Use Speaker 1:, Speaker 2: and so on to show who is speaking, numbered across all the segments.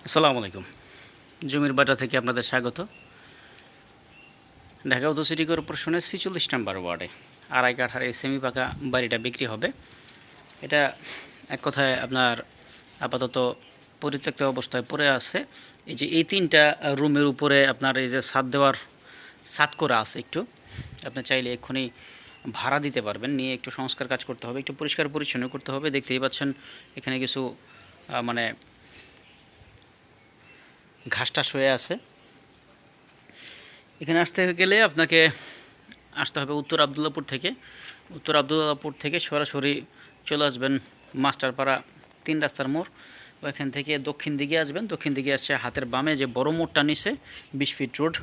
Speaker 1: আসসালামু আলাইকুম। জমির বাটা থেকে আপনাদের স্বাগত। ঢাকা উত্তর সিটি কর্পোরেশনের ৪৬ নম্বর ওয়ার্ডে আড়াই কাঠার এই সেমি পাকা বাড়িটা বিক্রি হবে। এটা এক কথায় আপনার আপাতত পরিত্যক্ত অবস্থায় পড়ে আছে। এই যে এই ৩টা রুমের উপরে আপনার এই যে ছাদ করা আছে, একটু আপনি চাইলে এক্ষুনি ভাড়া দিতে পারবেন, নিয়ে একটু সংস্কার কাজ করতে হবে, একটু পরিষ্কার পরিচ্ছন্ন করতে হবে। দেখতেই পাচ্ছেন এখানে কিছু মানে ঘাস টাস হয়ে আছে। এখানে আসতে গেলে আপনাকে আসতে হবে উত্তর আবদুল্লাপুর থেকে। উত্তর আবদুল্লাপুর থেকে সরাসরি চলে আসবেন মাস্টারপাড়া ৩ রাস্তার মোড়। ওইখান থেকে দক্ষিণ দিকে আসবেন, দক্ষিণ দিকে আসছে হাতের বামে যে বড় মোড়টা নিচে ২০ ফিট রোড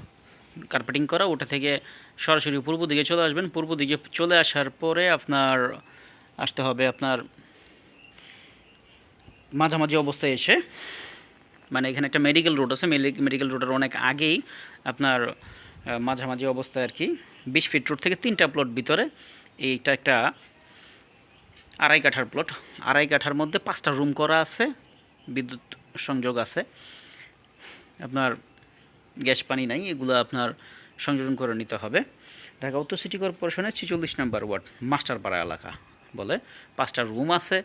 Speaker 1: কার্পেটিং করা, ওটা থেকে সরাসরি পূর্ব দিকে চলে আসবেন। পূর্ব দিকে চলে আসার পরে আপনার আসতে হবে আপনার মাঝামাঝি অবস্থায় এসে, মানে এখানে একটা মেডিকেল রোড আছে, মেডিকেল রোডের অনেক আগেই আপনার মাঝামাঝি অবস্থায় আর কি ২০ ফিট রোড থেকে ৩টা প্লট ভিতরে এইটা একটা আড়াই কাঠার প্লট। আড়াই কাঠার মধ্যে 5টা রুম করা আছে, বিদ্যুৎ সংযোগ আছে, আপনার গ্যাস পানি নাই, এগুলো আপনার সংযোজন করে নিতে হবে। ঢাকা উত্তর সিটি কর্পোরেশনের ৪৬ নম্বর ওয়ার্ড মাস্টারপাড়া এলাকা বলে। 5টা রুম আছে।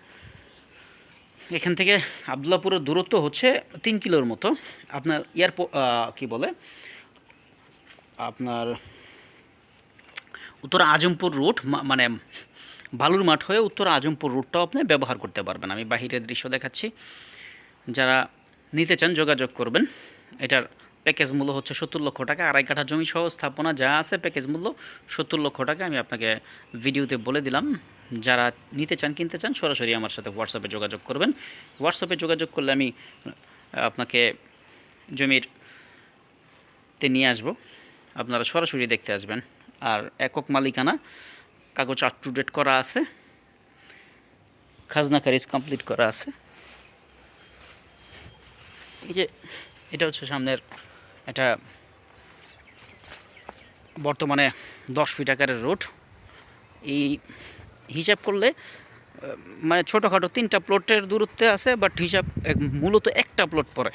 Speaker 1: এখান থেকে আবদুল্লাপুরের দূরত্ব হচ্ছে ৩ কিলোর মতো। আপনার এয়ারপোর্ট কী বলে আপনার উত্তর আজমপুর রুট, মানে বালুর মাঠ হয়ে উত্তর আজমপুর রুটটাও আপনি ব্যবহার করতে পারবেন। আমি বাহিরের দৃশ্য দেখাচ্ছি। যারা নিতে চান যোগাযোগ করবেন। এটার প্যাকেজ মূল্য হচ্ছে ৭০ লক্ষ টাকা। আড়াই কাঠা জমি সহ স্থাপনা যা আছে প্যাকেজ মূল্য ৭০ লক্ষ টাকা। আমি আপনাকে ভিডিওতে বলে দিলাম। যারা নিতে চান, কিনতে চান, সরাসরি আমার সাথে হোয়াটসঅ্যাপে যোগাযোগ করবেন। হোয়াটসঅ্যাপে যোগাযোগ করলে আমি আপনাকে জমিতে নিয়ে আসব, আপনারা সরাসরি দেখতে আসবেন। আর একক মালিকানা, কাগজ আপ টু ডেট করা আছে, খাজনা খারিজ কমপ্লিট করা আছে। এই যে এটা হচ্ছে সামনের এটা বর্তমানে 10 ফিট আকারের রোড। এই হিসাব করলে মানে ছোটোখাটো 3টা প্লটের দূরত্বে আছে, বাট হিসাব মূলত একটা প্লট পড়ে।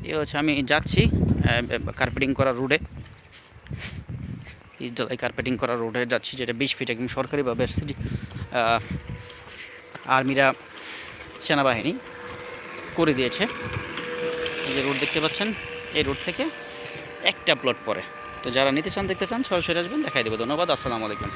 Speaker 1: এ হচ্ছে আমি যাচ্ছি কার্পেটিং করা রোডে, এই কার্পেটিং করা রোডে যাচ্ছি, যেটা 20 ফিট একদম সরকারিভাবে সিটি আর্মিরা, সেনাবাহিনী করে দিয়েছে। এই যে রোড দেখতে পাচ্ছেন, এই রোড থেকে একটা প্লট পড়ে। তো যারা নিতে চান, দেখতে চান, সরাসরি আসবেন, দেখাই দেবো। ধন্যবাদ। আসসালামু আলাইকুম।